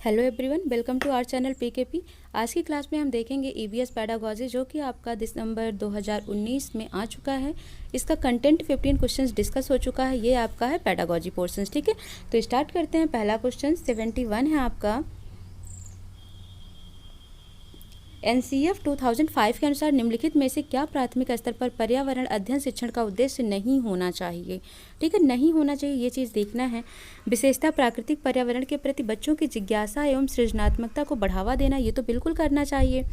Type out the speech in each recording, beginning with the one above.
Hello everyone, welcome to our channel PKP. आज की class में हम देखेंगे ईवीएस पेडागोजी, जो कि आपका दिसंबर 2019 में आ चुका है। इसका कंटेंट 15 क्वेश्चंस डिस्कस हो चुका है। ये आपका है पेडागोजी पोर्शंस, ठीक है। तो स्टार्ट करते हैं। पहला क्वेश्चन 71 है आपका। एनसीएफ 2005 के अनुसार निम्नलिखित में से क्या प्राथमिक स्तर पर पर्यावरण अध्ययन शिक्षण का उद्देश्य नहीं होना चाहिए, ठीक है। नहीं होना चाहिए, ये चीज़ देखना है। विशेषता प्राकृतिक पर्यावरण के प्रति बच्चों की जिज्ञासा एवं सृजनात्मकता को बढ़ावा देना, ये तो बिल्कुल करना चाहिए।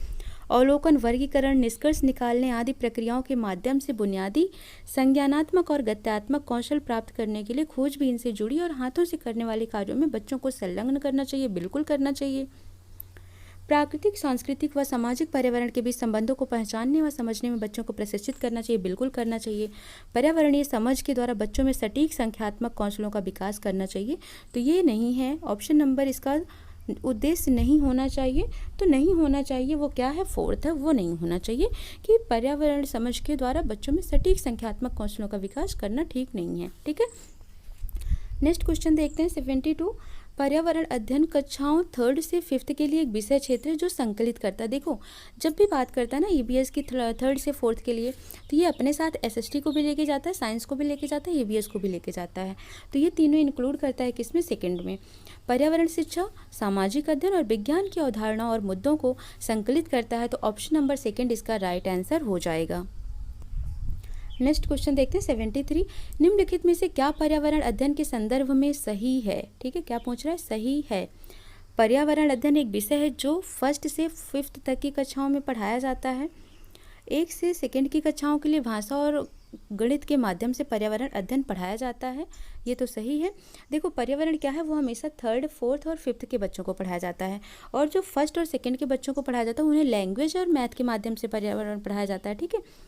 अवलोकन, वर्गीकरण, निष्कर्ष निकालने आदि प्रक्रियाओं के माध्यम से बुनियादी संज्ञानात्मक और गत्यात्मक कौशल प्राप्त करने के लिए खोजबीन से जुड़ी और हाथों से करने वाले कार्यों में बच्चों को संलग्न करना चाहिए, बिल्कुल करना चाहिए। प्राकृतिक, सांस्कृतिक व सामाजिक पर्यावरण के बीच संबंधों को पहचानने व समझने में बच्चों को प्रशिक्षित करना चाहिए, बिल्कुल करना चाहिए। पर्यावरणीय समझ के द्वारा बच्चों में सटीक संख्यात्मक कौशलों का विकास करना चाहिए। तो ये नहीं है ऑप्शन नंबर, इसका उद्देश्य नहीं होना चाहिए। तो नहीं होना चाहिए वो क्या है, फोर्थ है, वो नहीं होना चाहिए कि पर्यावरण समझ के द्वारा बच्चों में सटीक संख्यात्मक कौशलों का विकास करना ठीक नहीं है, ठीक है। नेक्स्ट क्वेश्चन देखते हैं 72। पर्यावरण अध्ययन कक्षाओं 3rd से 5th के लिए एक विषय क्षेत्र है जो संकलित करता है। देखो, जब भी बात करता है ना ईवीएस की 3rd से 4th के लिए, तो ये अपने साथ एसएसटी को भी लेके जाता है, साइंस को भी लेके जाता है, ईवीएस को भी लेके जाता है। तो ये तीनों इंक्लूड करता है किसमें, 2nd में। पर्यावरण शिक्षा, सामाजिक अध्ययन और विज्ञान की अवधारणा और मुद्दों को संकलित करता है। तो ऑप्शन नंबर 2 इसका राइट आंसर हो जाएगा। नेक्स्ट क्वेश्चन देखते हैं 73। निम्नलिखित में से क्या पर्यावरण अध्ययन के संदर्भ में सही है, ठीक है। क्या पूछ रहा है, सही है। पर्यावरण अध्ययन एक विषय है जो 1st से 5th तक की कक्षाओं में पढ़ाया जाता है। 1 से 2nd की कक्षाओं के लिए भाषा और गणित के माध्यम से पर्यावरण अध्ययन पढ़ाया जाता है, ये तो सही है। देखो, पर्यावरण क्या है, वो हमेशा 3rd, 4th और 5th के बच्चों को पढ़ाया जाता है, और जो 1st और 2nd के बच्चों को पढ़ाया जाता है उन्हें लैंग्वेज और मैथ के माध्यम से पर्यावरण पढ़ाया जाता है, ठीक है।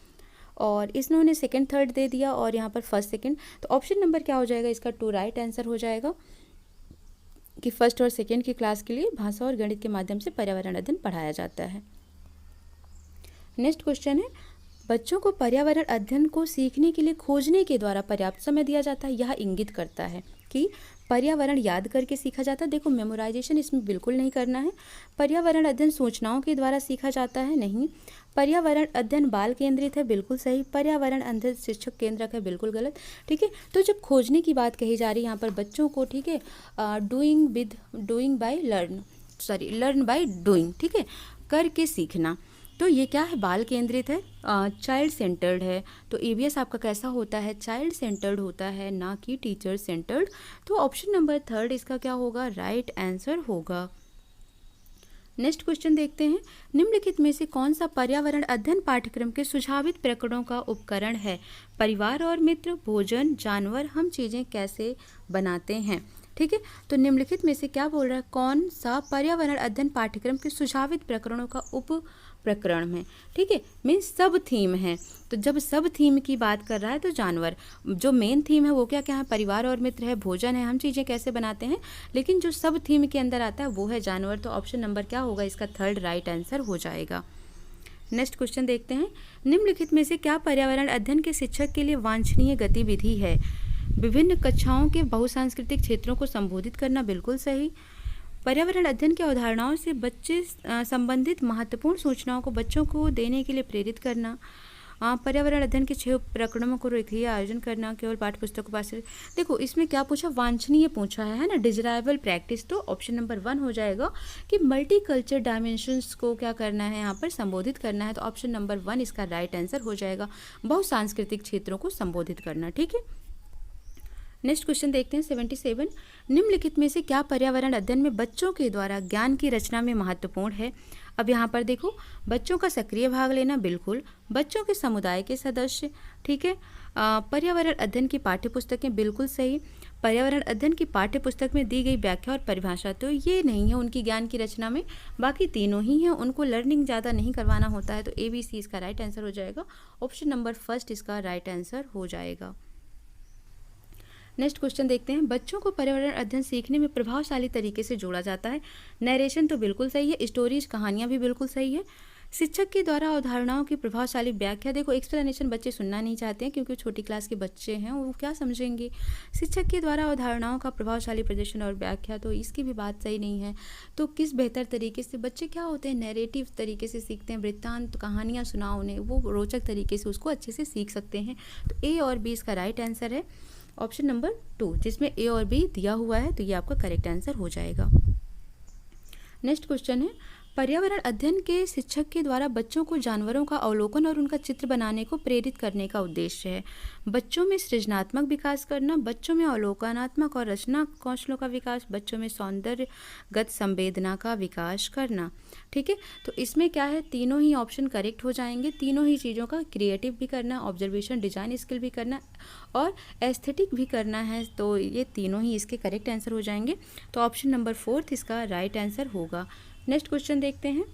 और इसने 2nd, 3rd दे दिया और यहाँ पर 1st, 2nd। तो ऑप्शन नंबर क्या हो जाएगा, इसका 2 राइट आंसर हो जाएगा कि 1st और 2nd की क्लास के लिए भाषा और गणित के माध्यम से पर्यावरण अध्ययन पढ़ाया जाता है। नेक्स्ट क्वेश्चन है, बच्चों को पर्यावरण अध्ययन को सीखने के लिए खोजने के द्वारा पर्याप्त समय दिया जाता है। यह इंगित करता है कि पर्यावरण याद करके सीखा जाता है। देखो, मेमोराइजेशन इसमें बिल्कुल नहीं करना है। पर्यावरण अध्ययन सूचनाओं के द्वारा सीखा जाता है, नहीं। पर्यावरण अध्ययन बाल केंद्रित है, बिल्कुल सही। पर्यावरण अध्ययन शिक्षक केंद्रक है, बिल्कुल गलत, ठीक है। तो जब खोजने की बात कही जा रही है यहाँ पर बच्चों को, ठीक है, लर्न बाय डूइंग, ठीक है, करके सीखना। तो ये क्या है, बाल केंद्रित है, चाइल्ड सेंटर्ड है। तो ईवीएस आपका कैसा होता है, चाइल्ड सेंटर्ड होता है, ना कि टीचर सेंटर्ड। तो ऑप्शन नंबर 3 इसका क्या होगा, राइट आंसर होगा। नेक्स्ट क्वेश्चन देखते हैं, निम्नलिखित में से कौन सा पर्यावरण अध्ययन पाठ्यक्रम के सुझावित प्रकरणों का उपकरण है। परिवार और मित्र, भोजन, जानवर, हम चीज़ें कैसे बनाते हैं, ठीक है। तो निम्नलिखित में से क्या बोल रहा है, कौन सा पर्यावरण अध्ययन पाठ्यक्रम के सुझावित प्रकरणों का उप प्रकरण है, ठीक है, मीन्स सब थीम है। तो जब सब थीम की बात कर रहा है तो जानवर, जो मेन थीम है वो क्या क्या है, परिवार और मित्र है, भोजन है, हम चीज़ें कैसे बनाते हैं, लेकिन जो सब थीम के अंदर आता है वो है जानवर। तो ऑप्शन नंबर क्या होगा, इसका 3rd राइट आंसर हो जाएगा। नेक्स्ट क्वेश्चन देखते हैं, निम्नलिखित में से क्या पर्यावरण अध्ययन के शिक्षक के लिए वांछनीय गतिविधि है। विभिन्न कक्षाओं के बहुसांस्कृतिक क्षेत्रों को संबोधित करना, बिल्कुल सही। पर्यावरण अध्ययन की अवधारणाओं से बच्चे संबंधित महत्वपूर्ण सूचनाओं को बच्चों को देने के लिए प्रेरित करना। पर्यावरण अध्ययन के 6 प्रकरणों को रेखीय आयोजन करना, केवल पाठ्य पुस्तकों पास। देखो, इसमें क्या पूछा, वांछनीय पूछा है ना, डिजायरेबल प्रैक्टिस। तो ऑप्शन नंबर 1 हो जाएगा कि मल्टी कल्चर डायमेंशंस को क्या करना है, यहाँ पर संबोधित करना है। तो ऑप्शन नंबर 1 इसका राइट आंसर हो जाएगा, बहुसांस्कृतिक क्षेत्रों को संबोधित करना, ठीक है। नेक्स्ट क्वेश्चन देखते हैं 77। निम्नलिखित में से क्या पर्यावरण अध्ययन में बच्चों के द्वारा ज्ञान की रचना में महत्वपूर्ण है। अब यहाँ पर देखो, बच्चों का सक्रिय भाग लेना, बिल्कुल। बच्चों के समुदाय के सदस्य, ठीक है। पर्यावरण अध्ययन की पाठ्यपुस्तकें, बिल्कुल सही। पर्यावरण अध्ययन की पाठ्यपुस्तक में दी गई व्याख्या और परिभाषा, तो ये नहीं है उनकी ज्ञान की रचना में, बाकी तीनों ही हैं, उनको लर्निंग ज़्यादा नहीं करवाना होता है। तो ABC इसका राइट आंसर हो जाएगा। ऑप्शन नंबर 1 इसका राइट आंसर हो जाएगा। नेक्स्ट क्वेश्चन देखते हैं, बच्चों को पर्यावरण अध्ययन सीखने में प्रभावशाली तरीके से जोड़ा जाता है। नरेशन तो बिल्कुल सही है, स्टोरीज, कहानियाँ भी बिल्कुल सही है। शिक्षक के द्वारा अवधारणाओं की प्रभावशाली व्याख्या। देखो एक्सप्लेनेशन बच्चे सुनना नहीं चाहते हैं क्योंकि छोटी क्लास के बच्चे हैं, वो क्या समझेंगे। शिक्षक के द्वारा अवधारणाओं का प्रभावशाली प्रदर्शन और व्याख्या, तो इसकी भी बात सही नहीं है। तो किस बेहतर तरीके से, बच्चे क्या होते हैं नैरेटिव तरीके से सीखते हैं, वृत्तांत कहानियाँ सुनाओ उन्हें, वो रोचक तरीके से उसको अच्छे से सीख सकते हैं। तो ए और बी इसका राइट आंसर है ऑप्शन नंबर 2, जिसमें ए और बी दिया हुआ है, तो ये आपका करेक्ट आंसर हो जाएगा। नेक्स्ट क्वेश्चन है, पर्यावरण अध्ययन के शिक्षक के द्वारा बच्चों को जानवरों का अवलोकन और उनका चित्र बनाने को प्रेरित करने का उद्देश्य है। बच्चों में सृजनात्मक विकास करना, बच्चों में अवलोकनात्मक और रचना कौशलों का विकास, बच्चों में सौंदर्यगत संवेदना का विकास करना। ठीक है, तो इसमें क्या है, तीनों ही ऑप्शन करेक्ट हो जाएंगे। तीनों ही चीज़ों का क्रिएटिव भी करना, ऑब्जर्वेशन डिजाइन स्किल भी करना और एस्थेटिक भी करना है, तो ये तीनों ही इसके करेक्ट आंसर हो जाएंगे। तो ऑप्शन नंबर 4 इसका राइट आंसर होगा। नेक्स्ट क्वेश्चन देखते हैं,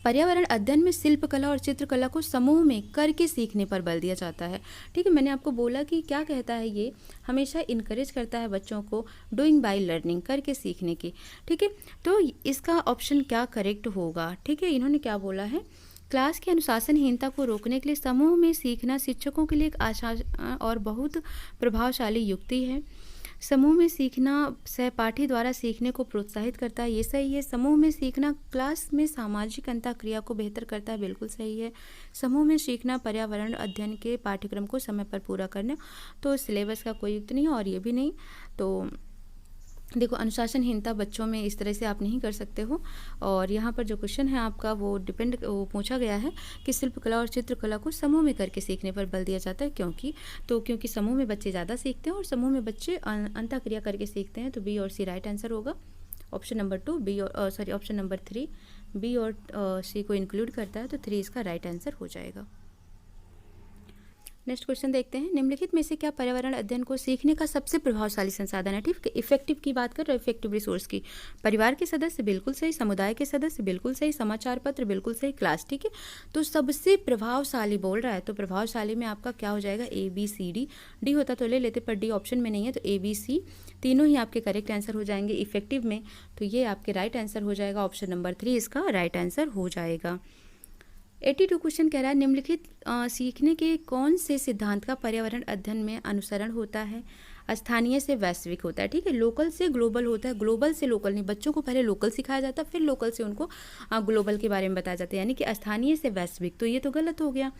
पर्यावरण अध्ययन में शिल्पकला और चित्रकला को समूह में करके सीखने पर बल दिया जाता है। ठीक है, मैंने आपको बोला कि क्या कहता है, ये हमेशा इनकरेज करता है बच्चों को डूइंग बाय लर्निंग, करके सीखने की। ठीक है, तो इसका ऑप्शन क्या करेक्ट होगा। ठीक है, इन्होंने क्या बोला है, क्लास की अनुशासनहीनता को रोकने के लिए समूह में सीखना शिक्षकों के लिए एक आसान और बहुत प्रभावशाली युक्ति है। समूह में सीखना सहपाठी द्वारा सीखने को प्रोत्साहित करता है, ये सही है। समूह में सीखना क्लास में सामाजिक अंतःक्रिया को बेहतर करता है, बिल्कुल सही है। समूह में सीखना पर्यावरण अध्ययन के पाठ्यक्रम को समय पर पूरा करना, तो सिलेबस का कोई युक्त नहीं और ये भी नहीं। तो देखो अनुशासनहीनता बच्चों में इस तरह से आप नहीं कर सकते हो। और यहाँ पर जो क्वेश्चन है आपका वो पूछा गया है कि शिल्पकला और चित्रकला को समूह में करके सीखने पर बल दिया जाता है, क्योंकि समूह में बच्चे ज़्यादा सीखते हैं और समूह में बच्चे अंतःक्रिया करके सीखते हैं। तो बी और सी राइट आंसर होगा। ऑप्शन नंबर 2 बी और ऑप्शन नंबर 3 बी और सी को इंक्लूड करता है, तो 3 इसका राइट आंसर हो जाएगा। नेक्स्ट क्वेश्चन देखते हैं, निम्नलिखित में से क्या पर्यावरण अध्ययन को सीखने का सबसे प्रभावशाली संसाधन है। ठीक है, इफेक्टिव की बात कर रहे हैं, इफेक्टिव रिसोर्स की। परिवार के सदस्य बिल्कुल सही, समुदाय के सदस्य बिल्कुल सही, समाचार पत्र बिल्कुल सही, क्लास। ठीक है, तो सबसे प्रभावशाली बोल रहा है, तो प्रभावशाली में आपका क्या हो जाएगा, A B C D. D होता तो ले लेते, पर डी ऑप्शन में नहीं है, तो ए बी सी तीनों ही आपके करेक्ट आंसर हो जाएंगे इफेक्टिव में, तो ये आपके राइट आंसर हो जाएगा। ऑप्शन नंबर 3 इसका राइट आंसर हो जाएगा। 82 क्वेश्चन कह रहा है, निम्नलिखित सीखने के कौन से सिद्धांत का पर्यावरण अध्ययन में अनुसरण होता है। स्थानीय से वैश्विक होता है। ठीक है, लोकल से ग्लोबल होता है, ग्लोबल से लोकल नहीं। बच्चों को पहले लोकल सिखाया जाता है, फिर लोकल से उनको ग्लोबल के बारे में बताया जाता है, यानी कि स्थानीय से वैश्विक, तो ये तो गलत हो गया।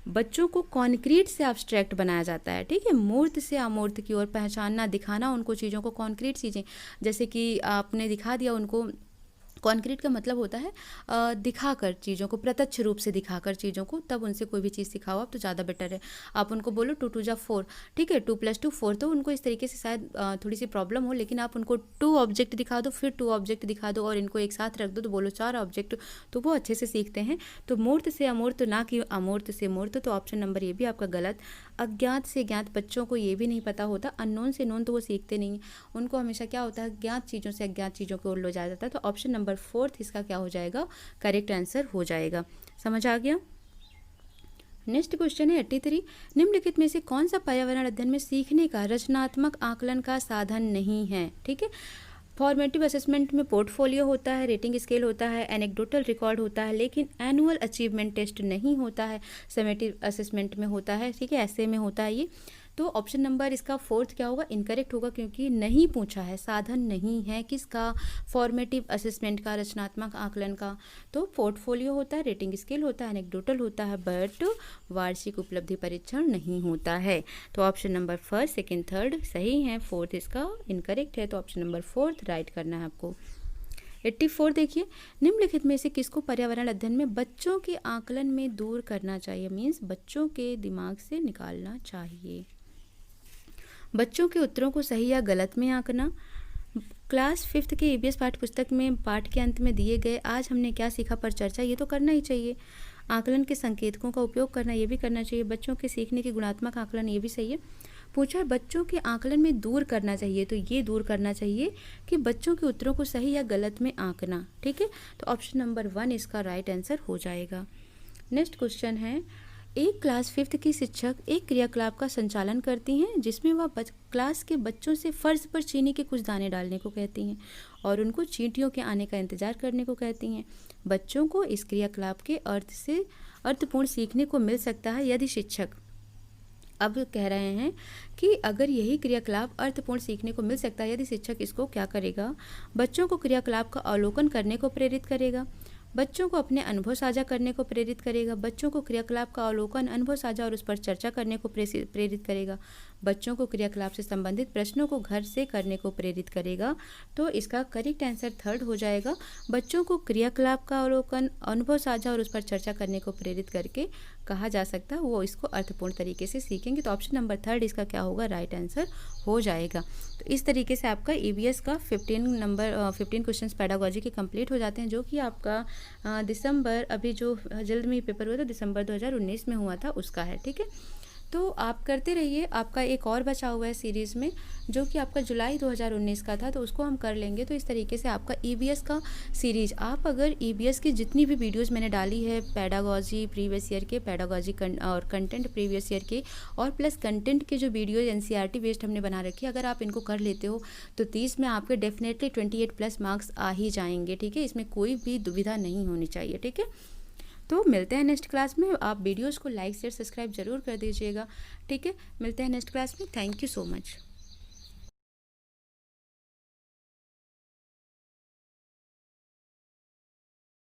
बच्चों को कॉन्क्रीट से एब्स्ट्रैक्ट बनाया जाता है। ठीक है, मूर्त से अमूर्त की ओर पहचानना, दिखाना उनको चीज़ों को, कॉन्क्रीट चीज़ें, जैसे कि आपने दिखा दिया उनको। कॉन्क्रीट का मतलब होता है दिखाकर चीज़ों को, प्रत्यक्ष रूप से दिखाकर चीज़ों को, तब उनसे कोई भी चीज़ सिखाओ आप तो ज़्यादा बेटर है। आप उनको बोलो 2 2 जा 4, ठीक है, 2 + 2 4, तो उनको इस तरीके से शायद थोड़ी सी प्रॉब्लम हो, लेकिन आप उनको 2 ऑब्जेक्ट दिखा दो, फिर 2 ऑब्जेक्ट दिखा दो और इनको एक साथ रख दो, तो बोलो 4 ऑब्जेक्ट, तो वो अच्छे से सीखते हैं। तो मूर्त से अमूर्त, ना कि अमूर्त से मूर्त, तो ऑप्शन नंबर ये भी आपका गलत। अज्ञात से ज्ञात, बच्चों को ये भी नहीं पता होता, अननोन से नोन तो वो सीखते नहीं, उनको हमेशा क्या होता है, ज्ञात चीज़ों से अज्ञात चीज़ों की ओर ले जाया जाता है। तो ऑप्शन नंबर 4 इसका क्या हो जाएगा, करेक्ट आंसर हो जाएगा। समझ आ गया। नेक्स्ट क्वेश्चन है 83, निम्नलिखित में से कौन सा पर्यावरण अध्ययन में सीखने का रचनात्मक आकलन का साधन नहीं है। ठीक है, फॉर्मेटिव असेसमेंट में पोर्टफोलियो होता है, रेटिंग स्केल होता है, एनेक्डोटल रिकॉर्ड होता है, लेकिन एनुअल अचीवमेंट टेस्ट नहीं होता है, समेटिव असेसमेंट में होता है। ठीक है, ऐसे में होता है ये। तो ऑप्शन नंबर इसका 4 क्या होगा, इनकरेक्ट होगा, क्योंकि नहीं पूछा है, साधन नहीं है किसका, फॉर्मेटिव असेसमेंट का, रचनात्मक आकलन का। तो पोर्टफोलियो होता है, रेटिंग स्केल होता है, एनेक्डोटल होता है, बट वार्षिक उपलब्धि परीक्षण नहीं होता है। तो ऑप्शन नंबर 1, 2, 3 सही है, 4 इसका इनकरेक्ट है, तो ऑप्शन नंबर 4 राइट करना है आपको। 84 देखिए, निम्नलिखित में से किसको पर्यावरण अध्ययन में बच्चों के आकलन में दूर करना चाहिए, मीन्स बच्चों के दिमाग से निकालना चाहिए। बच्चों के उत्तरों को सही या गलत में आंकना। क्लास 5th के EVS पाठ्य पुस्तक में पाठ के अंत में दिए गए आज हमने क्या सीखा पर चर्चा, ये तो करना ही चाहिए। आकलन के संकेतकों का उपयोग करना, ये भी करना चाहिए। बच्चों के सीखने के गुणात्मक आकलन, ये भी सही है। पूछा है बच्चों के आकलन में दूर करना चाहिए, तो ये दूर करना चाहिए कि बच्चों के उत्तरों को सही या गलत में आंकना। ठीक है, तो ऑप्शन नंबर 1 इसका राइट आंसर हो जाएगा। नेक्स्ट क्वेश्चन है, एक क्लास 5th की शिक्षक एक क्रियाकलाप का संचालन करती हैं जिसमें वह क्लास के बच्चों से फर्श पर चीनी के कुछ दाने डालने को कहती हैं और उनको चींटियों के आने का इंतज़ार करने को कहती हैं। बच्चों को इस क्रियाकलाप के अर्थ से अर्थपूर्ण सीखने को मिल सकता है यदि शिक्षक, अब कह रहे हैं कि अगर यही क्रियाकलाप अर्थपूर्ण सीखने को मिल सकता है यदि शिक्षक इसको क्या करेगा, बच्चों को क्रियाकलाप का अवलोकन करने को प्रेरित करेगा, बच्चों को अपने अनुभव साझा करने को प्रेरित करेगा, बच्चों को क्रियाकलाप का अवलोकन, अनुभव साझा और उस पर चर्चा करने को प्रेरित करेगा, बच्चों को क्रियाकलाप से संबंधित प्रश्नों को घर से करने को प्रेरित करेगा। तो इसका करेक्ट आंसर थर्ड हो जाएगा, बच्चों को क्रियाकलाप का अवलोकन, अनुभव साझा और उस पर चर्चा करने को प्रेरित करके कहा जा सकता है वो इसको अर्थपूर्ण तरीके से सीखेंगे। तो ऑप्शन नंबर थर्ड इसका क्या होगा, राइट आंसर हो जाएगा। तो इस तरीके से आपका ईवीएस का 15 क्वेश्चंस पेडागोजी के कंप्लीट हो जाते हैं, जो कि आपका दिसंबर, अभी जो जल्द में ही पेपर हुआ था दिसंबर 2019 में हुआ था उसका है। ठीक है, तो आप करते रहिए। आपका एक और बचा हुआ है सीरीज़ में जो कि आपका जुलाई 2019 का था, तो उसको हम कर लेंगे। तो इस तरीके से आपका ईवीएस का सीरीज, आप अगर ईवीएस की जितनी भी वीडियोस मैंने डाली है पेडागोजी प्रीवियस ईयर के, पेडागोजी और कंटेंट प्रीवियस ईयर के, और प्लस कंटेंट के जो वीडियो एनसीईआरटी बेस्ड हमने बना रखी है, अगर आप इनको कर लेते हो तो 30 में आपके डेफिनेटली 28+ मार्क्स आ ही जाएंगे। ठीक है, इसमें कोई भी दुविधा नहीं होनी चाहिए। ठीक है, तो मिलते हैं नेक्स्ट क्लास में। आप वीडियोस को लाइक शेयर सब्सक्राइब जरूर कर दीजिएगा। ठीक है, मिलते हैं नेक्स्ट क्लास में। Thank you so much.